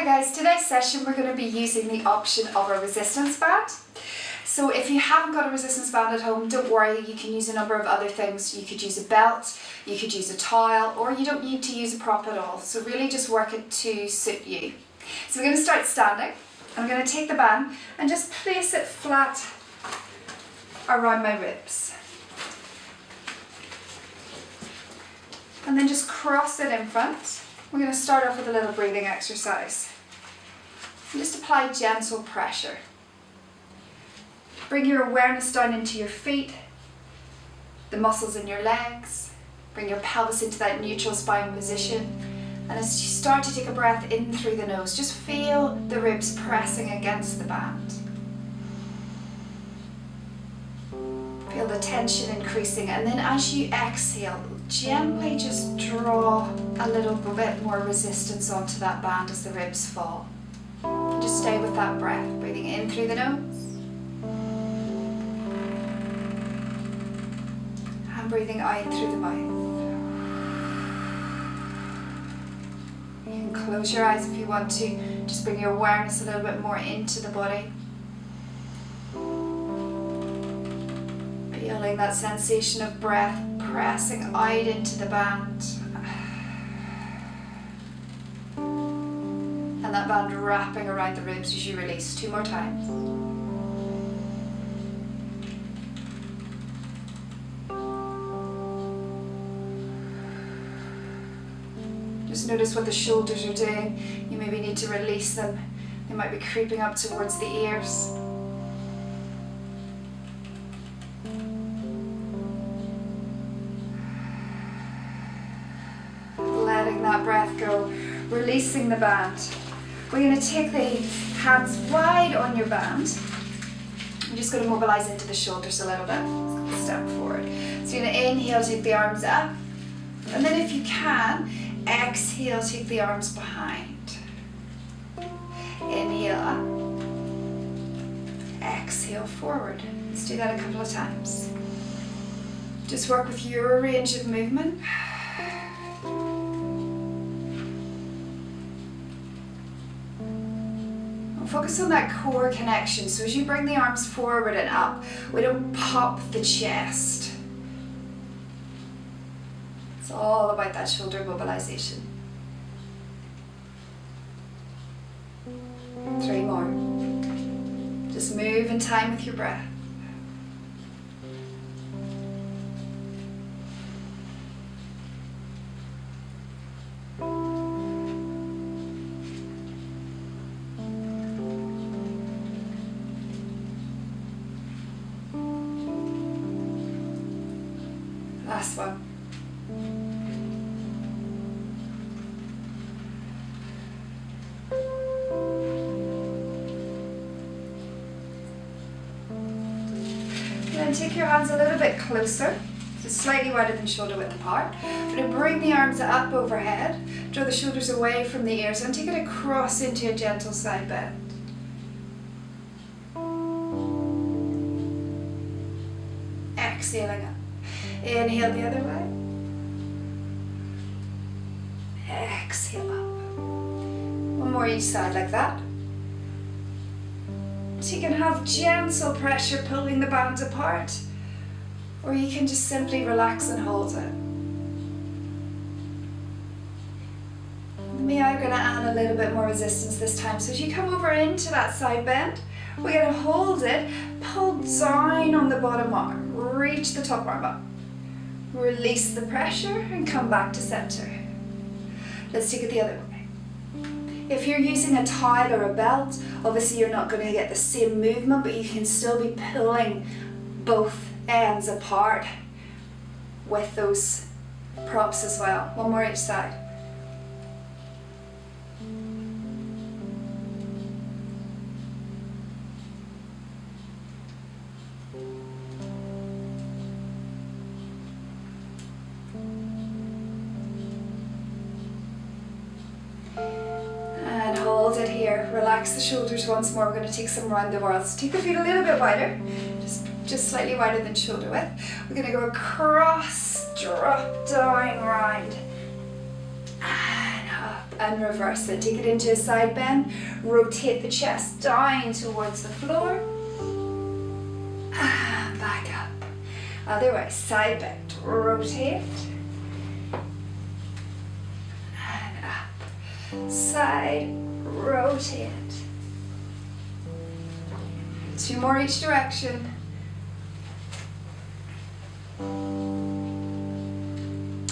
Hi guys, today's session we're going to be using the option of a resistance band. So if you haven't got a resistance band at home, don't worry, you can use a number of other things. You could use a belt, you could use a towel, or you don't need to use a prop at all. So really just work it to suit you. So we're going to start standing. I'm going to take the band and just place it flat around my ribs. And then just cross it in front. We're going to start off with a little breathing exercise. And just apply gentle pressure. Bring your awareness down into your feet, the muscles in your legs. Bring your pelvis into that neutral spine position. And as you start to take a breath in through the nose, just feel the ribs pressing against the band. Feel the tension increasing, and then as you exhale, gently just draw a little bit more resistance onto that band as the ribs fall. And just stay with that breath, breathing in through the nose and breathing out through the mouth. You can close your eyes if you want to, just bring your awareness a little bit more into the body. Feeling that sensation of breath pressing out into the band. And that band wrapping around the ribs as you release. 2 more times. Just notice what the shoulders are doing. You maybe need to release them. They might be creeping up towards the ears. That breath go, releasing the band. We're going to take the hands wide on your band. I'm just going to mobilise into the shoulders a little bit. Step forward. So you're going to inhale, take the arms up, and then if you can, exhale, take the arms behind. Inhale up, exhale forward. Let's do that a couple of times. Just work with your range of movement. Focus on that core connection. So as you bring the arms forward and up, we don't pop the chest. It's all about that shoulder mobilization. 3 more. Just move in time with your breath. Last one. And then take your hands a little bit closer, just slightly wider than shoulder width apart. We're going to bring the arms up overhead, draw the shoulders away from the ears, and take it across into a gentle side bend. Exhaling up. Inhale the other way. Exhale up. 1 more each side like that. So you can have gentle pressure pulling the band apart, or you can just simply relax and hold it. Me, I'm going to add a little bit more resistance this time. So as you come over into that side bend, we're going to hold it, pull down on the bottom arm, reach the top arm up. Release the pressure and come back to center. Let's take it the other way. If you're using a towel or a belt, obviously you're not going to get the same movement, but you can still be pulling both ends apart with those props as well. 1 more each side. Hold it here. Relax the shoulders once more. We're going to take some round the world. So take the feet a little bit wider, just slightly wider than shoulder width. We're going to go across, drop down, round, and up. and reverse it. Take it into a side bend, rotate the chest down towards the floor, and back up. Other way, side bend, rotate, and up. Side, rotate. 2 more each direction.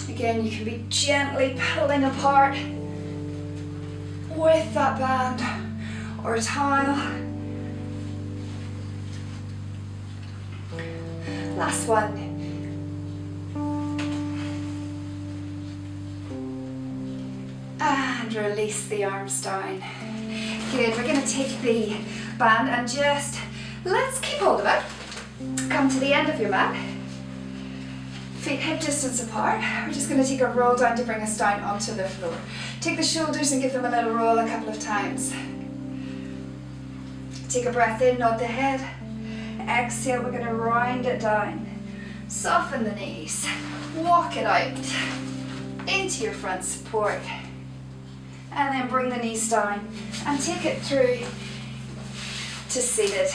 Again, you can be gently pulling apart with that band or tile. Last one. And release the arms down. Good, we're going to take the band and just, let's keep hold of it. Come to the end of your mat. Feet hip distance apart. We're just going to take a roll down to bring us down onto the floor. Take the shoulders and give them a little roll a couple of times. Take a breath in, nod the head. Exhale, we're going to round it down. Soften the knees. Walk it out into your front support. And then bring the knees down and take it through to seated.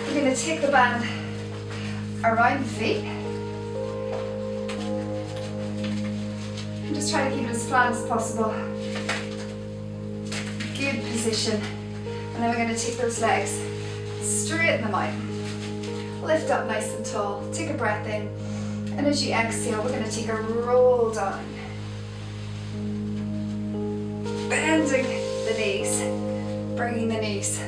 We're going to take the band around the feet and just try to keep it as flat as possible. Good position. And then we're going to take those legs, straighten them out. Lift up nice and tall. Take a breath in. And as you exhale, we're going to take a roll down. Bending the knees, bringing the knees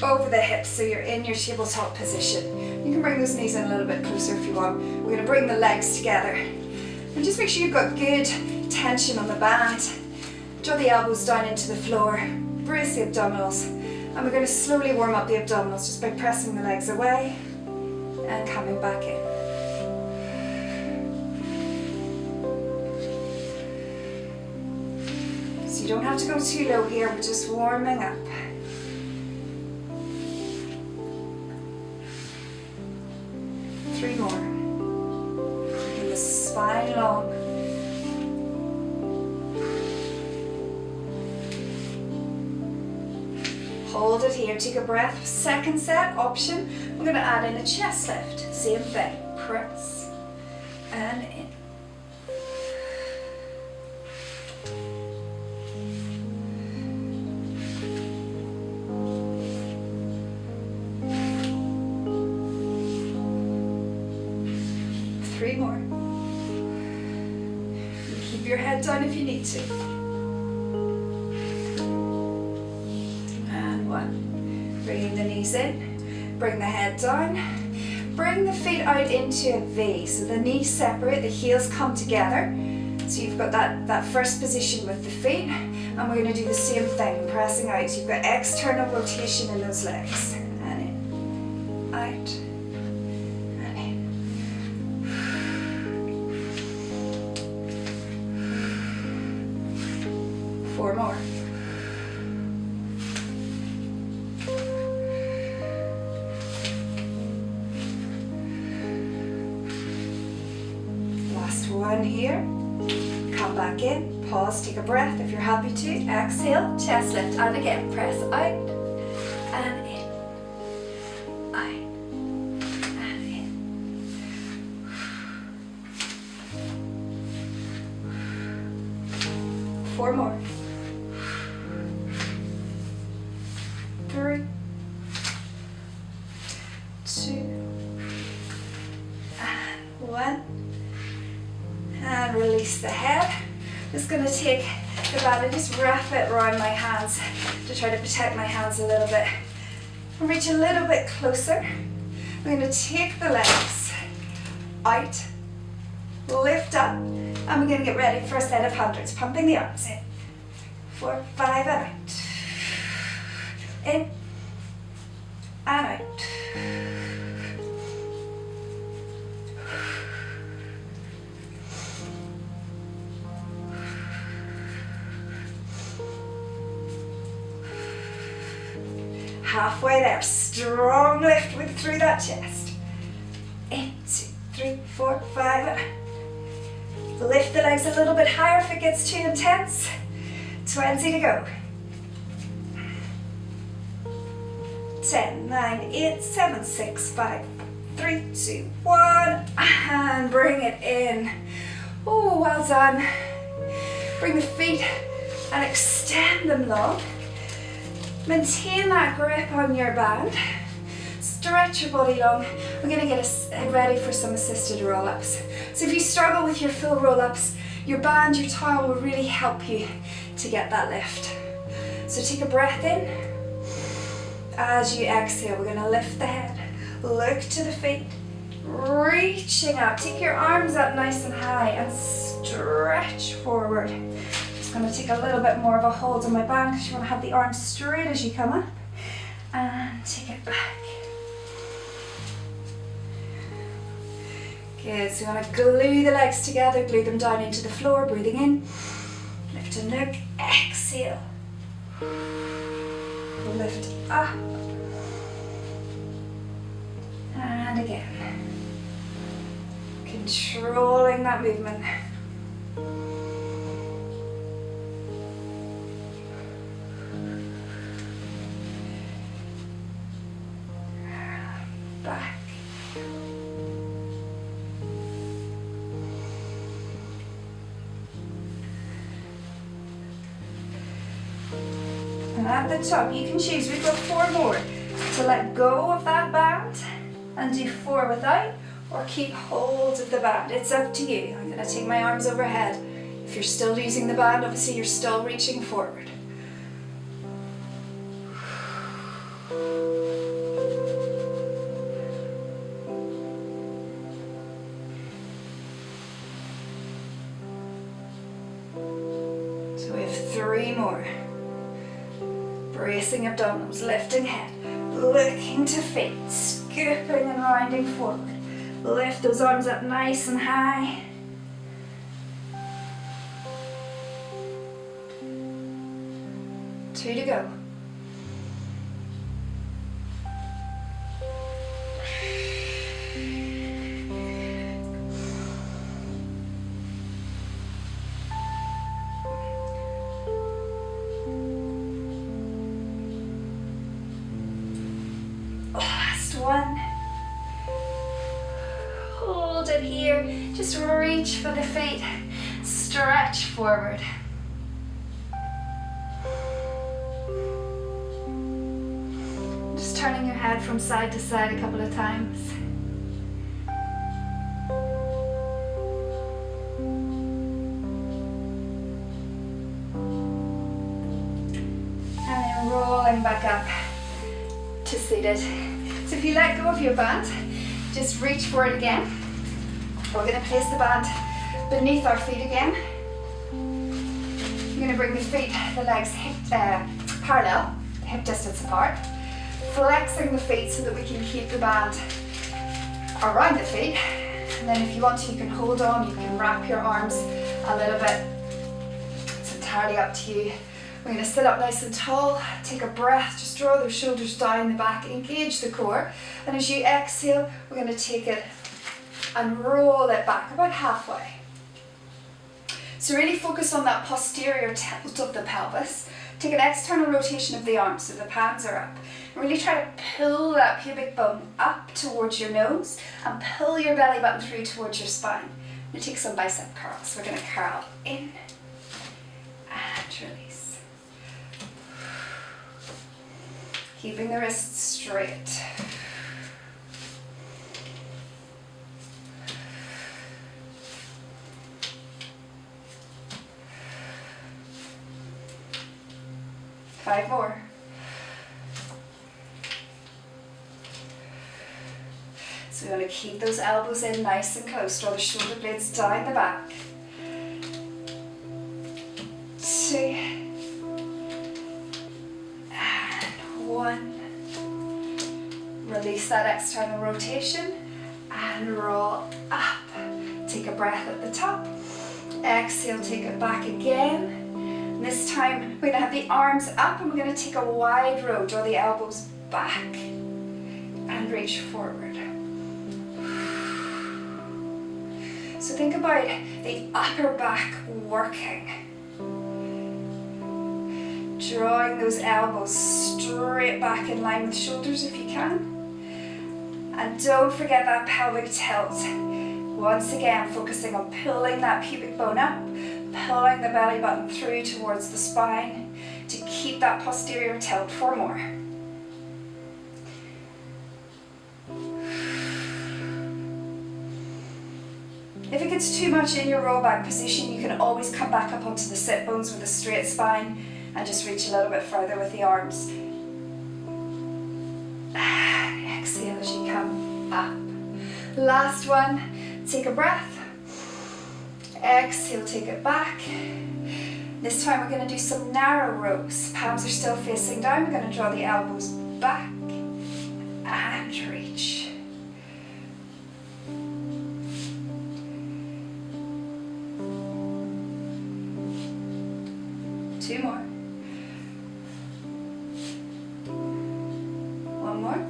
over the hips so you're in your tabletop position. You can bring those knees in a little bit closer if you want. We're going to bring the legs together. And just make sure you've got good tension on the band. Draw the elbows down into the floor. Brace the abdominals. And we're going to slowly warm up the abdominals just by pressing the legs away and coming back in. So you don't have to go too low here, we're just warming up. Three more. Keeping the spine long. Hold it here, take a breath. Second set, option. We're going to add in a chest lift. Same thing. Press and in. Three more. Keep your head down if you need to. And one. Bringing the knees in. Bring the head down. Bring the feet out into a V. So the knees separate, the heels come together. So you've got that first position with the feet. And we're going to do the same thing, pressing out. So you've got external rotation in those legs. And in. Out. Four more. Last one here. Come back in. Pause, take a breath if you're happy to. Exhale, chest lift. And again, press out and in. Out and in. Four more. 3, 2, and 1. And release the head. Just going to take the band and just wrap it around my hands to try to protect my hands a little bit. And reach a little bit closer. We're going to take the legs out, lift up, and we're going to get ready for a set of hundreds. Pumping the arms in. 4, 5, and out. In and out. Halfway there. Strong lift through that chest. In, 2, 3, 4, 5, and out. Lift the legs a little bit higher if it gets too intense. 20 to go. 10, 9, 8, 7, 6, 5, 3, 2, 1, and bring it in. Oh, well done. Bring the feet and extend them long. Maintain that grip on your band. Stretch your body long. We're going to get ready for some assisted roll-ups. So if you struggle with your full roll-ups, your band, your towel will really help you to get that lift. So take a breath in. As you exhale, we're going to lift the head. Look to the feet. Reaching up. Take your arms up nice and high and stretch forward. Just going to take a little bit more of a hold on my band because you want to have the arms straight as you come up. And take it back. Good, so you want to glue the legs together, glue them down into the floor, breathing in. Lift and look, exhale. Lift up. And again. Controlling that movement. Back. And at the top, you can choose, we've got 4 more, to let go of that band and do 4 without, or keep hold of the band. It's up to you. I'm going to take my arms overhead. If you're still using the band, obviously you're still reaching forward. So we have 3 more. Bracing abdominals, lifting head, looking to feet, scooping and rounding forward. Lift those arms up nice and high. Two to go. One. Hold it here. Just reach for the feet. Stretch forward. Just turning your head from side to side a couple of times. And then rolling back up to seated. So if you let go of your band, just reach for it again. We're going to place the band beneath our feet again. You're going to bring the feet, the legs parallel, hip distance apart. Flexing the feet so that we can keep the band around the feet. And then if you want to, you can hold on, you can wrap your arms a little bit. It's entirely up to you. We're going to sit up nice and tall, take a breath, just draw those shoulders down the back, engage the core. And as you exhale, we're going to take it and roll it back about halfway. So really focus on that posterior tilt of the pelvis. Take an external rotation of the arms so the palms are up. And really try to pull that pubic bone up towards your nose and pull your belly button through towards your spine. We'll take some bicep curls. We're going to curl in and release. Keeping the wrists straight. Five more. So we want to keep those elbows in nice and close. Draw the shoulder blades down the back. 2. 1. Release that external rotation and roll up. Take a breath at the top. Exhale, take it back again. And this time we're going to have the arms up and we're going to take a wide row. Draw the elbows back and reach forward. So think about the upper back working. Drawing those elbows straight back in line with shoulders if you can. And don't forget that pelvic tilt. Once again, focusing on pulling that pubic bone up, pulling the belly button through towards the spine to keep that posterior tilt for more. If it gets too much in your roll back position, you can always come back up onto the sit bones with a straight spine and just reach a little bit further with the arms. Exhale as you come up. Last one, take a breath. Exhale, take it back. This time we're going to do some narrow rows. Palms are still facing down. We're going to draw the elbows back and reach. Two more. One more.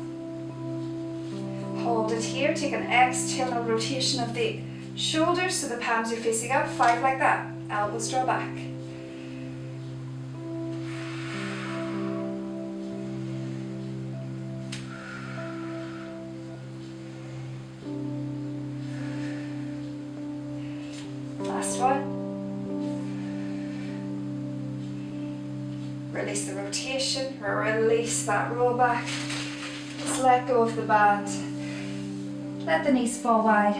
Hold it here. Take an external rotation of the shoulders so the palms are facing up. 5 like that. Elbows draw back. Last one. Release the rotation, release that roll back. Just let go of the band. Let the knees fall wide.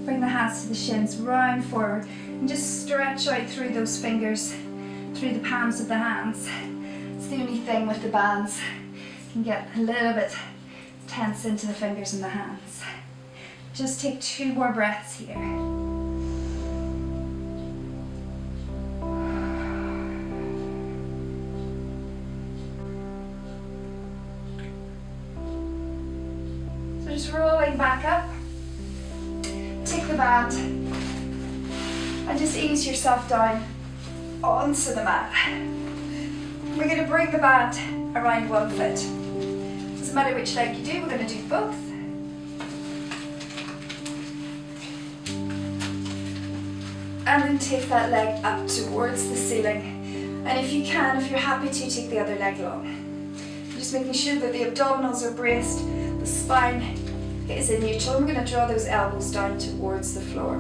Bring the hands to the shins, round forward, and just stretch out through those fingers, through the palms of the hands. It's the only thing with the bands. You can get a little bit tense into the fingers and the hands. Just take 2 more breaths here. Just rolling back up, take the band and just ease yourself down onto the mat. We're going to bring the band around one foot. Doesn't matter which leg you do, we're going to do both. And then take that leg up towards the ceiling. And if you can, if you're happy to, take the other leg long. Just making sure that the abdominals are braced, the spine is in neutral. We're going to draw those elbows down towards the floor.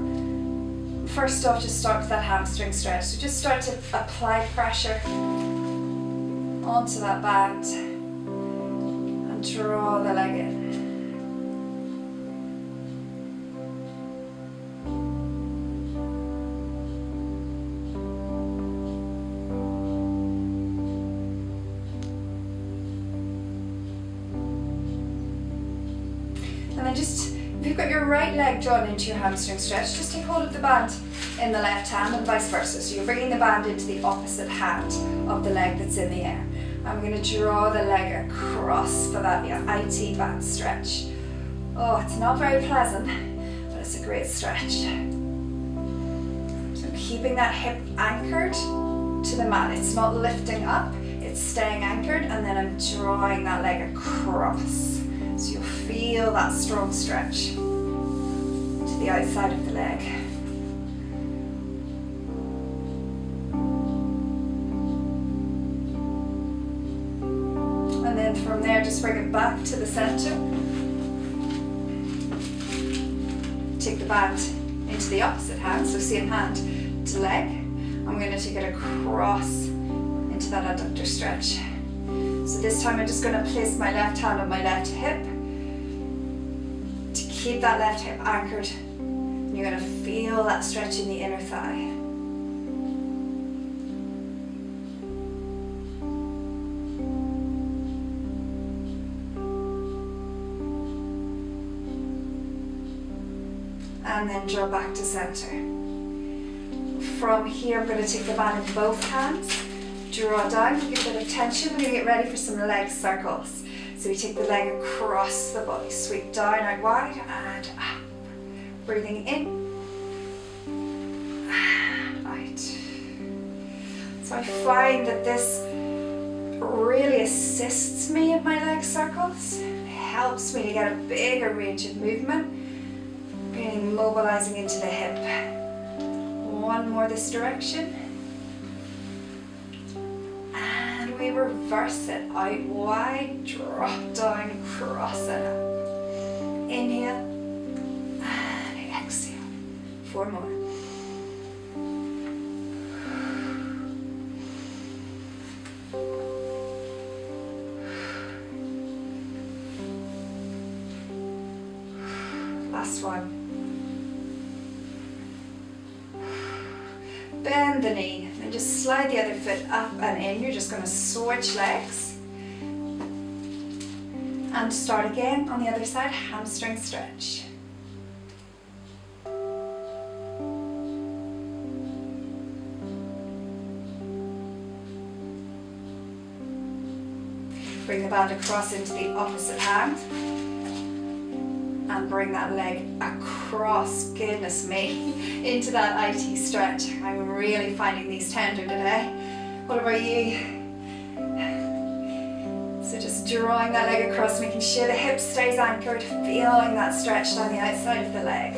First off, just start with that hamstring stretch. So just start to apply pressure onto that band and draw the leg in. And then just, if you've got your right leg drawn into your hamstring stretch, just take hold of the band in the left hand and vice versa. So you're bringing the band into the opposite hand of the leg that's in the air. I'm going to draw the leg across for that IT band stretch. Oh, it's not very pleasant, but it's a great stretch. So keeping that hip anchored to the mat. It's not lifting up, it's staying anchored, and then I'm drawing that leg across. So you'll feel that strong stretch to the outside of the leg. And then from there, just bring it back to the center. Take the band into the opposite hand, so same hand to leg. I'm going to take it across into that adductor stretch. So this time I'm just going to place my left hand on my left hip to keep that left hip anchored. And you're going to feel that stretch in the inner thigh. And then draw back to center. From here, I'm going to take the band in both hands, draw down, give a bit of tension. We're going to get ready for some leg circles. So we take the leg across the body, sweep down, out wide, and up. Breathing in, and out. So I find that this really assists me in my leg circles. It helps me to get a bigger range of movement. Bringing mobilizing into the hip. One more this direction. And we reverse it. Out wide, drop down, cross it up. Inhale and exhale. 4 more. Last one. Bend the knee and just slide the other foot up and in. You're just going to switch legs. And start again on the other side, hamstring stretch. Bring the band across into the opposite hand. And bring that leg across, goodness me, into that IT stretch. I'm really finding these tender today. What about you? So just drawing that leg across, making sure the hip stays anchored, feeling that stretch down the outside of the leg.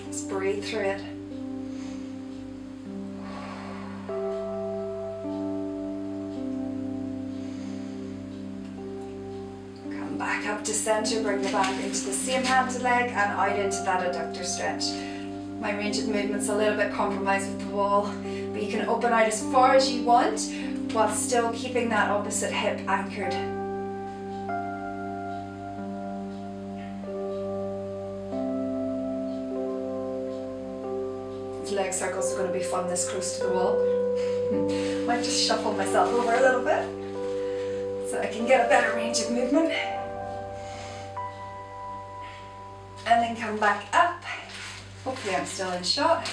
Just breathe through it. Back up to center, bring the band into the same handed leg and out into that adductor stretch. My range of movement's a little bit compromised with the wall, but you can open out as far as you want while still keeping that opposite hip anchored. These leg circles are going to be fun this close to the wall. Might just shuffle myself over a little bit so I can get a better range of movement. And then come back up. Hopefully I'm still in shot.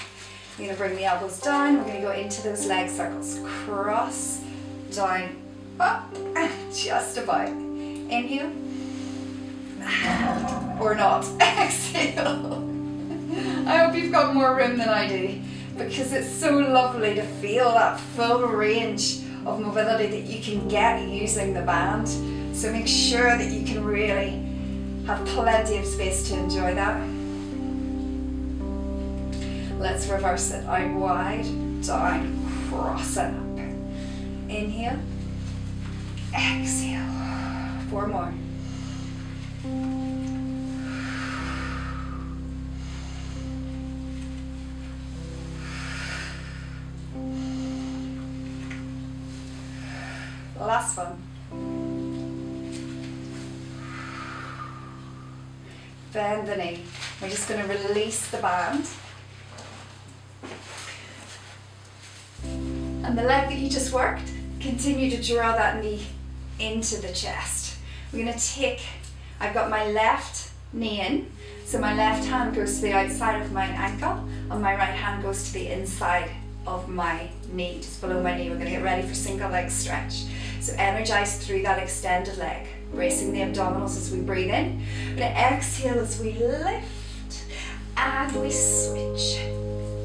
I'm going to bring the elbows down. We're going to go into those leg circles. Cross, down, up, just about. Inhale. Or not. Exhale. I hope you've got more room than I do, because it's so lovely to feel that full range of mobility that you can get using the band. So make sure that you can really have plenty of space to enjoy that. Let's reverse it. Out wide, down, cross it up. Inhale, exhale. 4 more. Last one. Bend the knee. We're just going to release the band. And the leg that you just worked, continue to draw that knee into the chest. We're going to take, I've got my left knee in, so my left hand goes to the outside of my ankle, and my right hand goes to the inside of my knee, just below my knee. We're going to get ready for single leg stretch. So energize through that extended leg, bracing the abdominals as we breathe in. We're going to exhale as we lift and we switch,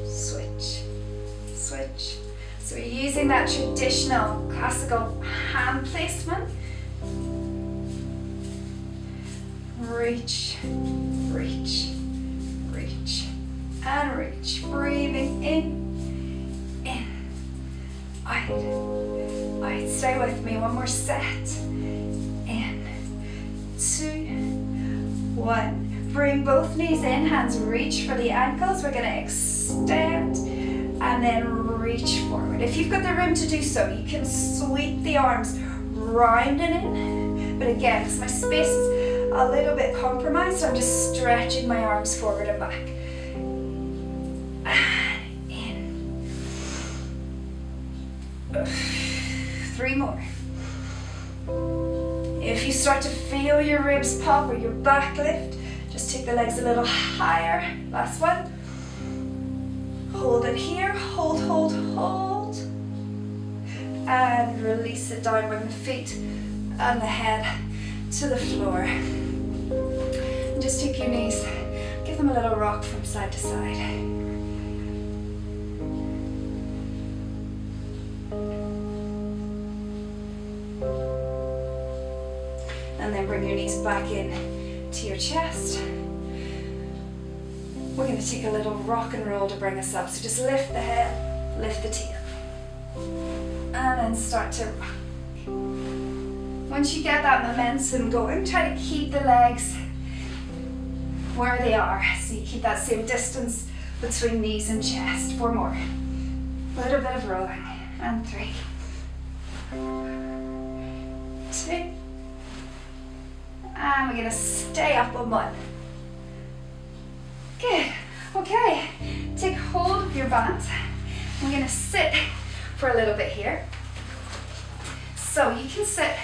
switch, switch. So we're using that traditional classical hand placement. Reach, reach, reach, and reach. Breathing in, out, out. Stay with me. One more set. In, 2, 1. Bring both knees in. Hands reach for the ankles. We're going to extend and then reach forward. If you've got the room to do so, you can sweep the arms round and in. But again, because my space is a little bit compromised, I'm just stretching my arms forward and back. And in. 3 more. If you start to feel your ribs pop or your back lift, just take the legs a little higher. Last one. Hold it here. Hold, hold, hold. And release it down. Bring the feet and the head to the floor. And just take your knees, give them a little rock from side to side. knees back in to your chest. We're going to take a little rock and roll to bring us up. So just lift the head, lift the tail. And then start to rock. Once you get that momentum going, try to keep the legs where they are. So you keep that same distance between knees and chest. 4 more. A little bit of rolling. And 3. 2. And we're going to stay up on 1. Good. Okay. Take hold of your band. We're going to sit for a little bit here. So you can sit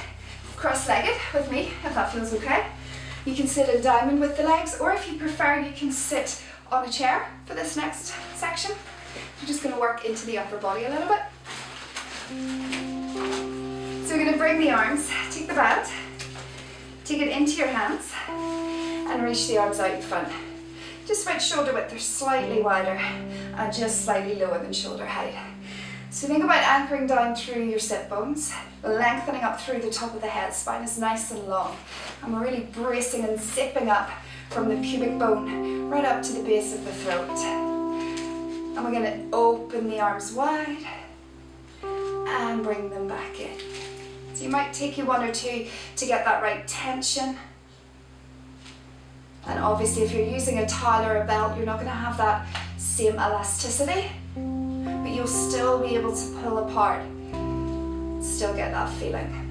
cross-legged with me if that feels okay. You can sit in diamond with the legs, or if you prefer, you can sit on a chair for this next section. We're just going to work into the upper body a little bit. So we're going to bring the arms, take the band, take it into your hands, and reach the arms out in front. Just about shoulder width or slightly wider, and just slightly lower than shoulder height. So think about anchoring down through your sit bones, lengthening up through the top of the head. Spine is nice and long, and we're really bracing and zipping up from the pubic bone right up to the base of the throat. And we're going to open the arms wide and bring them back in. So you might take you 1 or 2 to get that right tension. And obviously if you're using a towel or a belt, you're not going to have that same elasticity, but you'll still be able to pull apart, still get that feeling.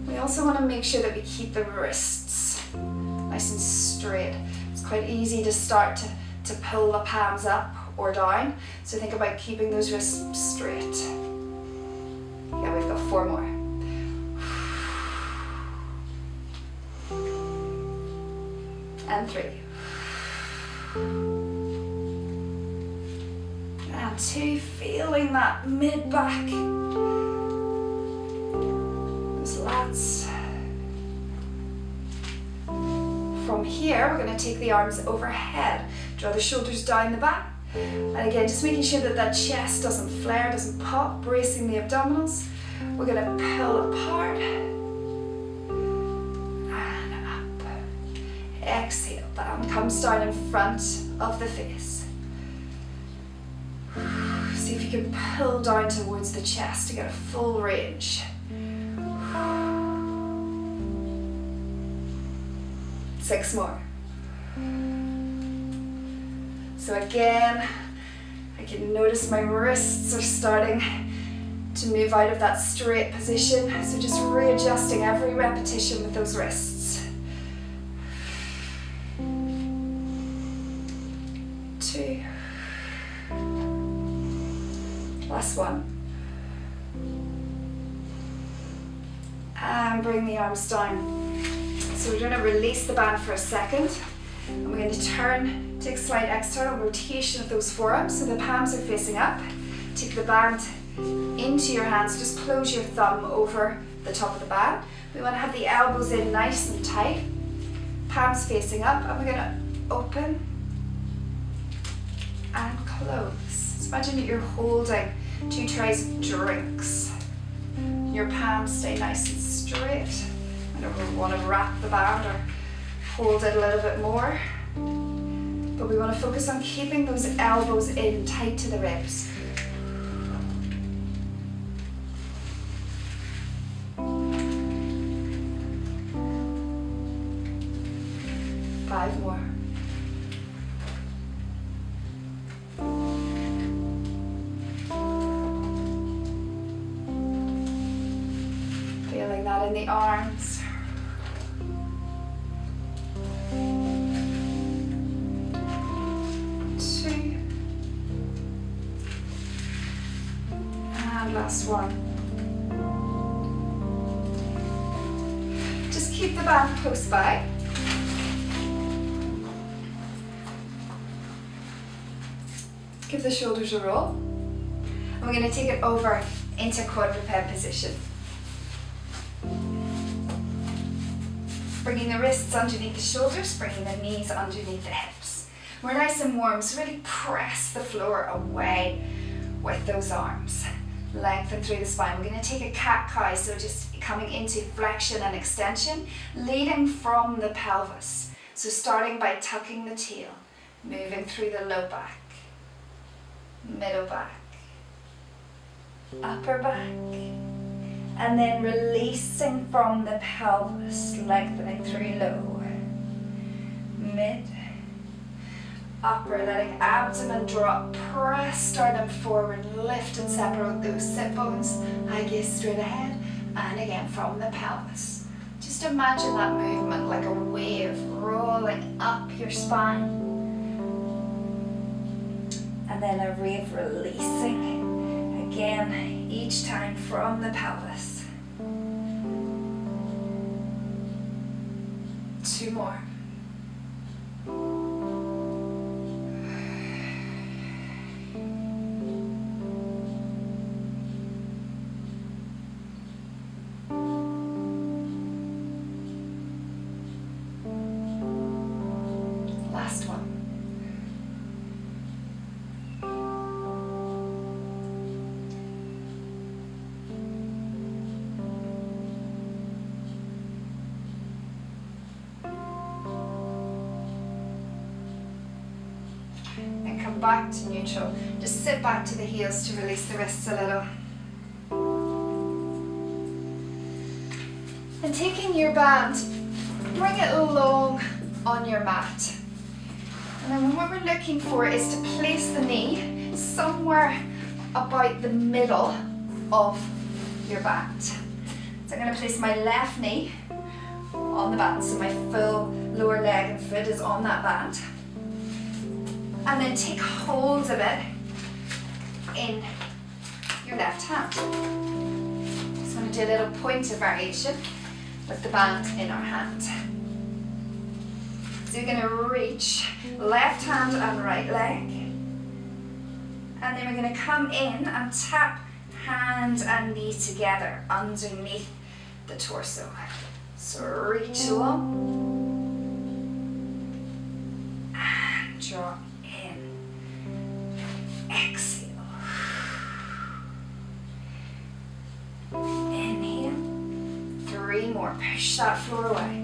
We also want to make sure that we keep the wrists nice and straight. It's quite easy to start to pull the palms up or down, so think about keeping those wrists straight. Yeah, we've got 4 more. And 3. And 2, feeling that mid-back. Those lats. From here, we're going to take the arms overhead. Draw the shoulders down the back. And again, just making sure that that chest doesn't flare, doesn't pop, bracing the abdominals. We're going to pull apart. Exhale, band comes down in front of the face. See if you can pull down towards the chest to get a full range. 6 more. So again, I can notice my wrists are starting to move out of that straight position. So just readjusting every repetition with those wrists. 2. Last 1. And bring the arms down. So we're going to release the band for a second. And we're going to turn, take slight external rotation of those forearms so the palms are facing up. Take the band into your hands. Just close your thumb over the top of the band. We want to have the elbows in nice and tight. Palms facing up. And we're going to open and close. So imagine that you're holding 2 trays of drinks. Your palms stay nice and straight. I don't want to wrap the band or hold it a little bit more. But we want to focus on keeping those elbows in, tight to the ribs. 5 more. Feeling that in the arms. Last 1. Just keep the band close by. Give the shoulders a roll. And we're going to take it over into quadruped position. Bringing the wrists underneath the shoulders, bringing the knees underneath the hips. We're nice and warm, so really press the floor away with those arms. Lengthen through the spine. We're going to take a cat-cow, so just coming into flexion and extension, leading from the pelvis. So starting by tucking the tail, moving through the low back, middle back, upper back, and then releasing from the pelvis, lengthening through low, mid, upper, letting abdomen drop, press sternum forward, lift and separate those sit bones, high gaze straight ahead, and again from the pelvis. Just imagine that movement like a wave rolling up your spine, and then a wave releasing, again, each time from the pelvis. 2 more. Last one. And come back to neutral. Just sit back to the heels to release the wrists a little. And taking your band, bring it along on your mat. And then what we're looking for is to place the knee somewhere about the middle of your band. So I'm going to place my left knee on the band, so my full lower leg and foot is on that band. And then take hold of it in your left hand. So I'm going to do a little pointer variation with the band in our hand. So you're going to reach left hand and right leg. And then we're going to come in and tap hand and knee together underneath the torso. So reach along and draw in. Exhale. Inhale. 3 more. Push that floor away.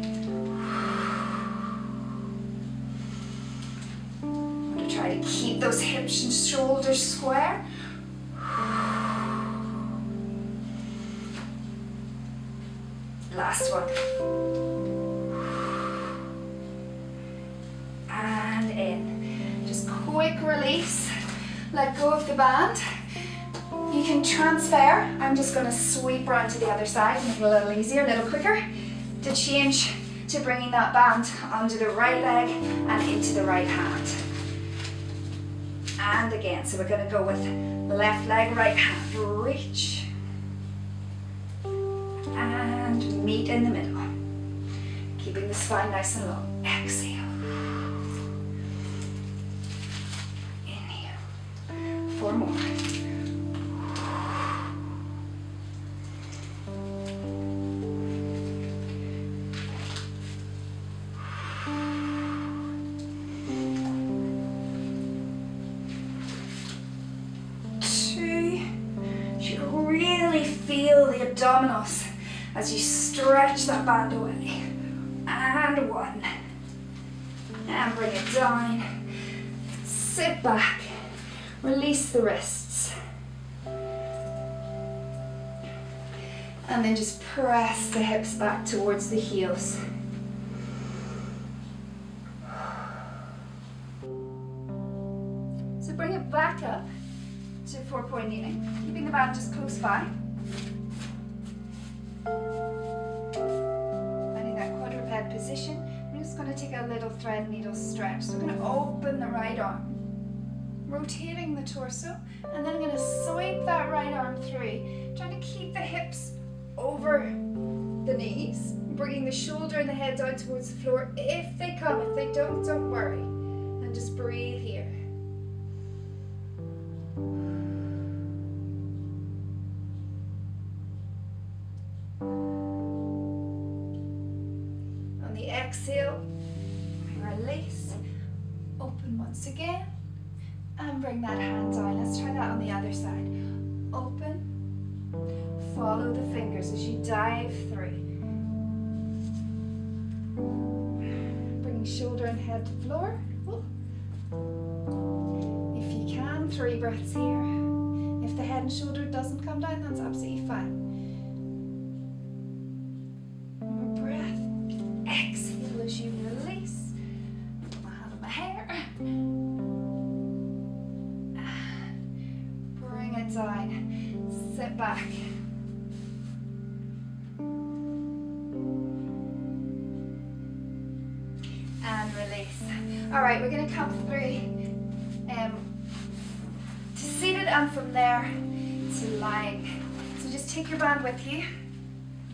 Try to keep those hips and shoulders square. Last one. And in. Just quick release. Let go of the band. You can transfer. I'm just going to sweep around to the other side, make it a little easier, a little quicker, to change to bringing that band under the right leg and into the right hand. And again, so we're going to go with left leg, right hand, reach, and meet in the middle, keeping the spine nice and long. Exhale, inhale, 4 more. Feel the abdominals as you stretch that band away. And 1. And bring it down. Sit back. Release the wrists. And then just press the hips back towards the heels. So bring it back up to 4-point kneeling, keeping the band just close by. Finding that quadruped position. I'm just going to take a little thread needle stretch. So we're going to open the right arm, rotating the torso, and then I'm going to sweep that right arm through, trying to keep the hips over the knees, bringing the shoulder and the head down towards the floor. If they come, if they don't worry, and just breathe here. Exhale, release, open once again, and bring that hand down. Let's try that on the other side. Open, follow the fingers as you dive through. Bring shoulder and head to floor. If you can, 3 breaths here. If the head and shoulder doesn't come down, that's absolutely fine. One more breath. Exhale as you release. Put my hand on my hair. Bring it down. Sit back. And release. All right, we're going to come through to seated and from there to lying. So just take your band with you.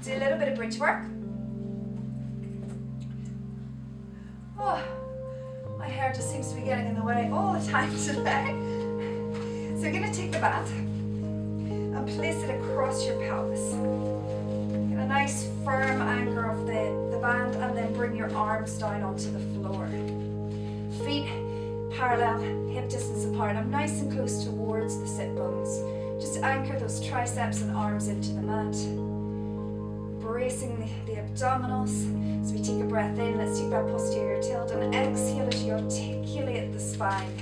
Do a little bit of bridge work. Oh, my hair just seems to be getting in the way all the time today. So you're going to take the band and place it across your pelvis. Get a nice firm anchor of the band and then bring your arms down onto the floor. Feet parallel, hip distance apart. I'm nice and close towards the sit bones. Just anchor those triceps and arms into the mat. Bracing the abdominals. As we take a breath in, let's take that posterior tilt and exhale as you articulate the spine.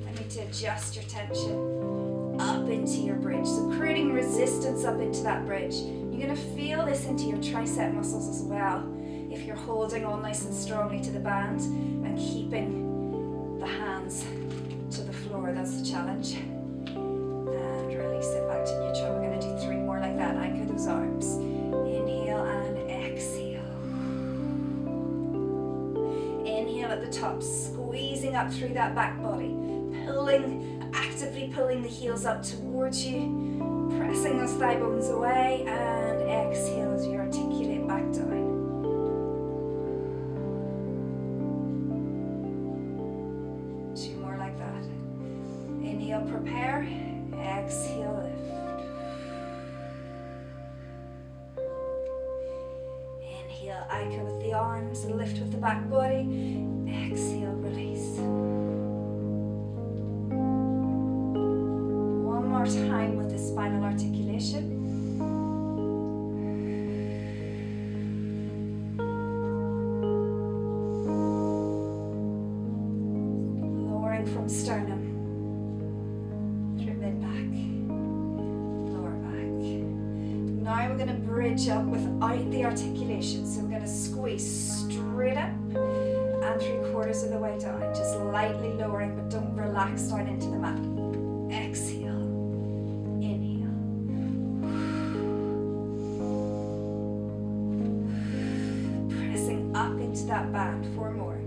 I need to adjust your tension up into your bridge. So creating resistance up into that bridge. You're going to feel this into your tricep muscles as well if you're holding on nice and strongly to the band and keeping the hands to the floor. That's the challenge. And release it back to neutral. We're going to do 3 more like that. Anchor those arms. Inhale and exhale. Inhale at the top, squeezing up through that back body. Actively pulling the heels up towards you. Pressing those thigh bones away and exhale as you articulate back down. Inhale, prepare. Exhale, lift. Inhale, anchor with the arms and lift with the back body. Exhale, release. One more time with the spinal articulation. Lowering from sternum. Now we're going to bridge up without the articulation. So we're going to squeeze straight up and 3/4 of the way down. Just lightly lowering, but don't relax down into the mat. Exhale. Inhale. Pressing up into that band. 4 more.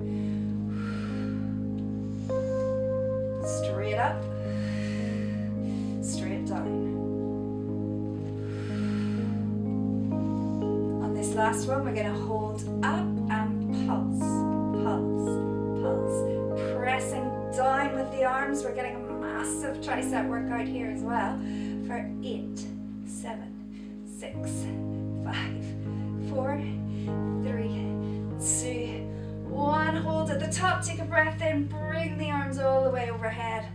Straight up. Straight down. Last one, we're going to hold up and pulse, pulse, pulse. Pressing down with the arms. We're getting a massive tricep workout here as well. For 8, 7, 6, 5, 4, 3, 2, 1. Hold at the top. Take a breath in. Bring the arms all the way overhead.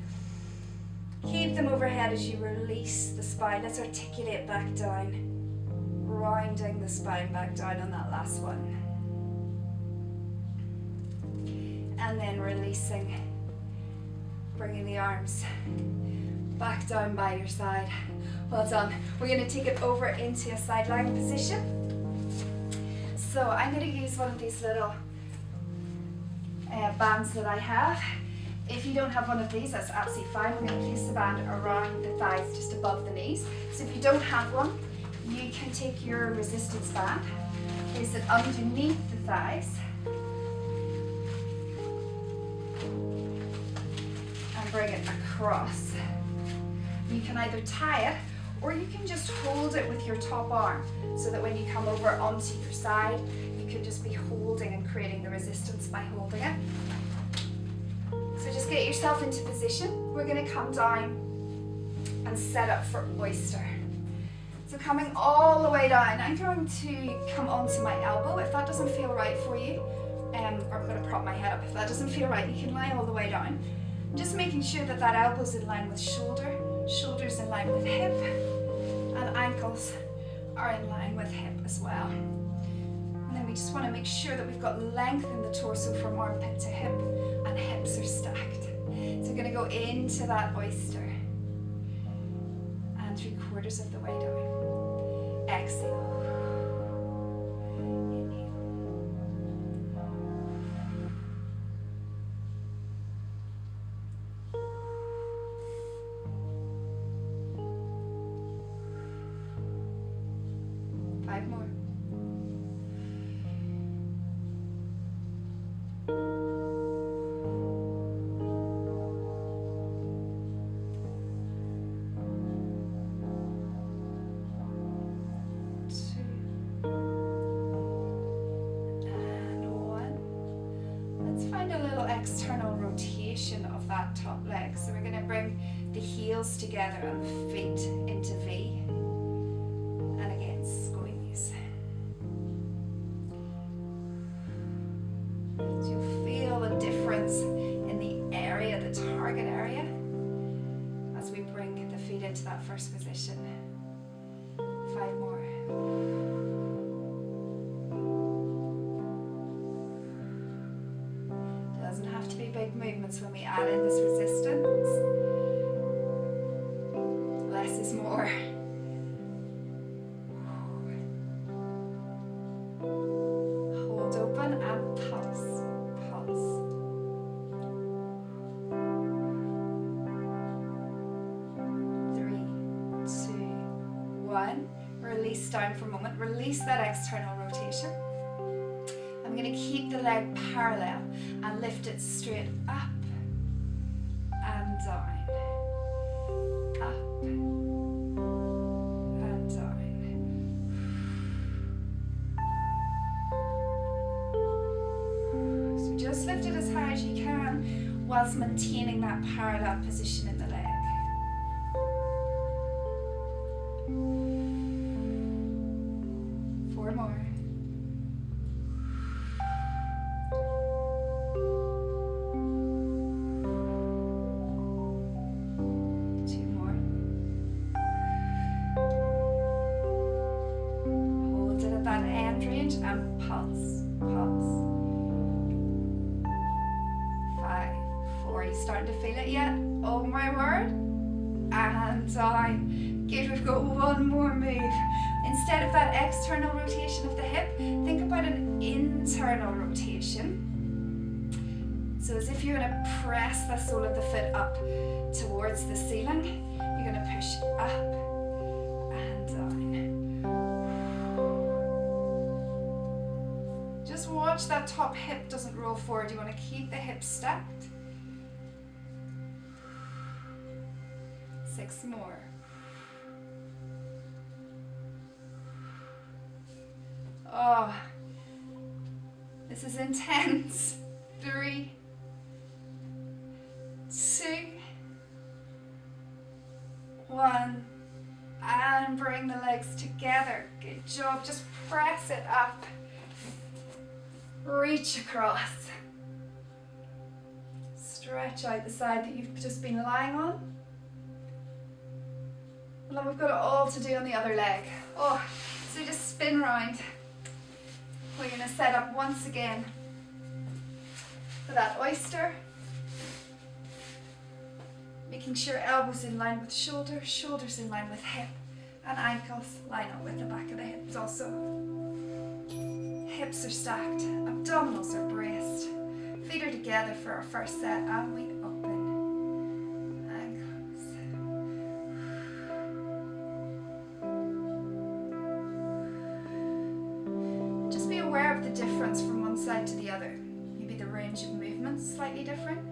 Keep them overhead as you release the spine. Let's articulate back down. Rounding the spine back down on that last one. And then releasing, bringing the arms back down by your side. Well done. We're going to take it over into a side lying position. So I'm going to use one of these little bands that I have. If you don't have one of these, that's absolutely fine. We're going to place the band around the thighs, just above the knees. So if you don't have one, you can take your resistance band, place it underneath the thighs, and bring it across. You can either tie it, or you can just hold it with your top arm, so that when you come over onto your side, you can just be holding and creating the resistance by holding it. So just get yourself into position. We're going to come down and set up for oyster. So coming all the way down, I'm going to come onto my elbow. If that doesn't feel right for you, or I'm going to prop my head up. If that doesn't feel right, you can lie all the way down. Just making sure that that elbow's in line with shoulder, shoulders in line with hip, and ankles are in line with hip as well. And then we just want to make sure that we've got length in the torso from armpit to hip, and hips are stacked. So we're going to go into that oyster, and 3/4 of the way down. Exhale. Inhale. 5 more. 2 and 1. Let's find a little external rotation of that top leg. So we're going to bring the heels together and the feet into V. And again, squeeze. So you'll feel a difference in the area, the target area, as we bring the feet into that first position. 5 more. Doesn't have to be big movements when we add in this resistance. Less is more. Hold open and pulse. Pulse. 3, 2, 1. Release down for a moment. Release that external rotation. I'm going to keep the leg parallel and lift it straight up and down. Up and down. So just lift it as high as you can whilst maintaining that parallel position in the leg. 4 more. 2 more. Hold it at that end range and pulse, pulse. 5, 4. You starting to feel it yet? Oh my word. And down. Good, we've got one more move. Instead of that external rotation of the hip, think about an internal rotation. So as if you're going to press the sole of the foot up towards the ceiling, you're going to push up and down. Just watch that top hip doesn't roll forward. You want to keep the hips stacked. 6 more. Oh, this is intense. 3, 2, 1, and bring the legs together. Good job. Just press it up. Reach across. Stretch out the side that you've just been lying on. And then we've got it all to do on the other leg. Oh, so just spin round. We're going to set up once again for that oyster. Making sure elbows in line with shoulders, shoulders in line with hip, and ankles line up with the back of the hips also. Hips are stacked, abdominals are braced. Feet are together for our first set, and we open. Aware of the difference from one side to the other. Maybe the range of movements slightly different.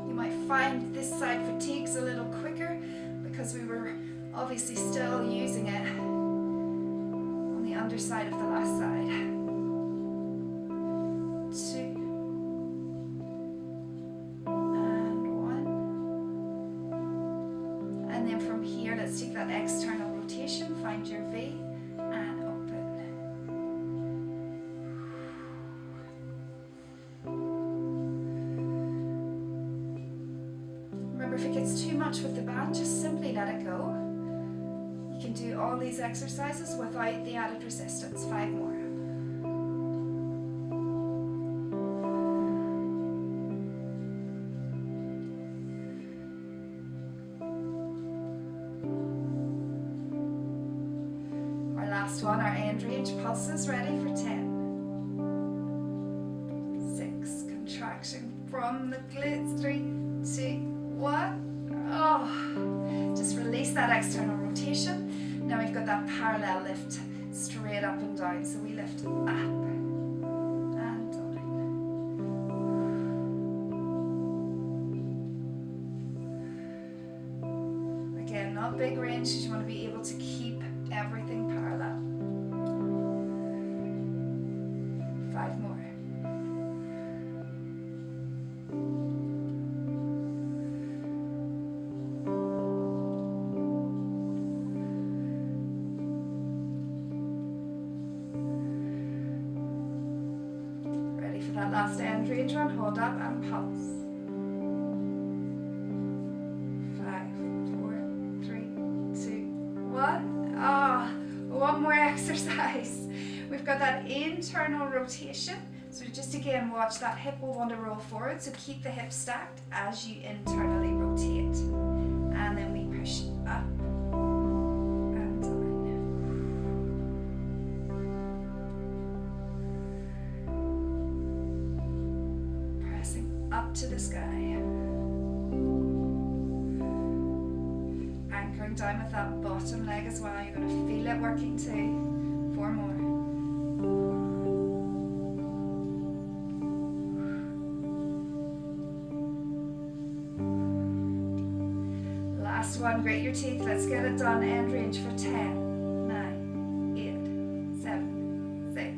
You might find this side fatigues a little quicker because we were obviously still using it on the underside of the last side. 2 and 1. And then from here, let's take that external rotation, find your V, and open. Remember, if it gets too let it go. You can do all these exercises without the added resistance. 5 more. Our last one, our end range pulses, ready for 10. 6, contraction from the glutes, 3, 2, 1. Oh, just release that external rotation. Now we've got that parallel lift, straight up and down. So we lift up and down. Again, not big range, because you want to be able to keep everything parallel. 5 more. That last end range one, hold up and pulse. 5, 4, 3, 2, 1. Ah, one more exercise. We've got that internal rotation. So just again, watch that hip will want to roll forward. So keep the hips stacked as you internally rotate. And then we push up. Up to the sky. Anchoring down with that bottom leg as well. You're going to feel it working too. 4 more. Last one, grate your teeth. Let's get it done. End range for 10, 9, 8, 7, 6,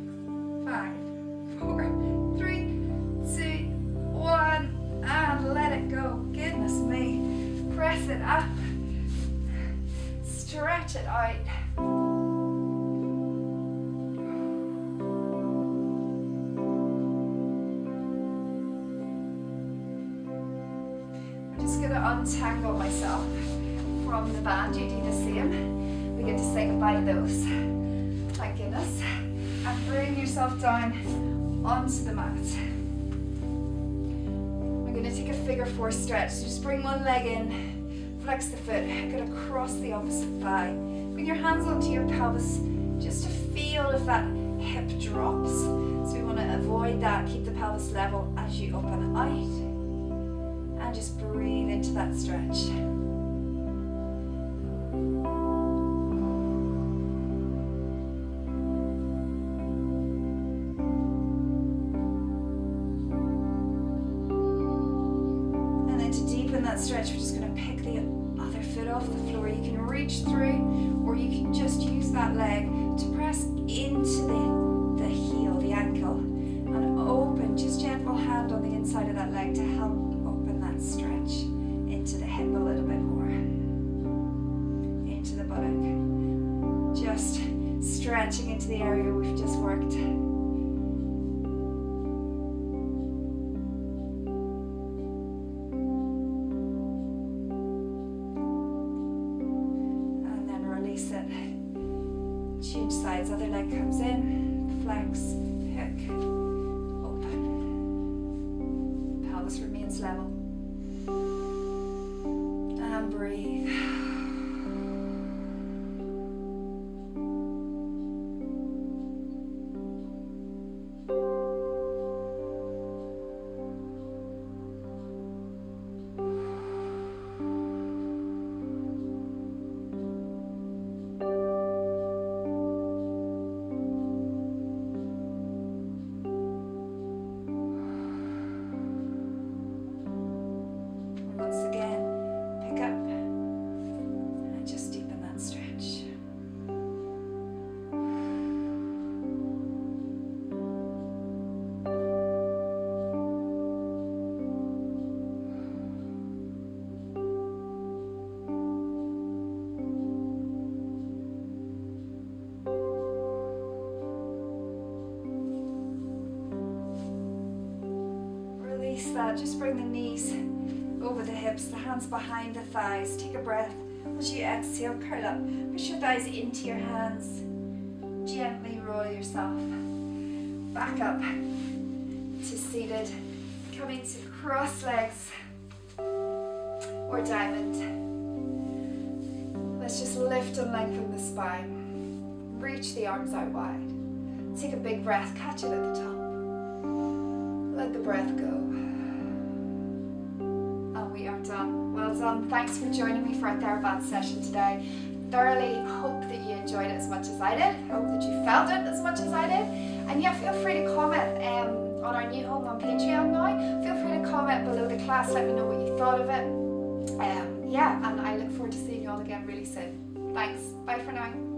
5, 4, 3, 2, 1, and let it go. Goodness me. Press it up. Stretch it out. I'm just going to untangle myself from the band. You do the same. We get to say goodbye to those. Thank goodness. And bring yourself down onto the mat. We're going to take a figure 4 stretch. So just bring one leg in, flex the foot, hook it across the opposite thigh. Bring your hands onto your pelvis just to feel if that hip drops. So we want to avoid that, keep the pelvis level as you open out. And just breathe into that stretch. That stretch, we're just going to pick the other foot off the floor. You can reach through, or you can just use that leg to press into the heel, the ankle, and open. Just gentle hand on the inside of that leg to help open that stretch into the hip a little bit more, into the buttock. Just stretching into the area we've just worked. Change sides, other leg comes in, flex, hook, open. Pelvis remains level. And breathe. That. Just bring the knees over the hips, the hands behind the thighs. Take a breath As you exhale, curl up. Push your thighs into your hands. Gently roll yourself back up to seated. Coming to cross legs or diamond. Let's just lift and lengthen the spine. Reach the arms out wide. Take a big breath, catch it at the top. Let the breath go. And we are done. Well done. Thanks for joining me for our TheraBand session today. Thoroughly hope that you enjoyed it as much as I did. Hope that you felt it as much as I did. And yeah, feel free to comment on our new home on Patreon now. Feel free to comment below the class. Let me know what you thought of it. Yeah, and I look forward to seeing you all again really soon. Thanks. Bye for now.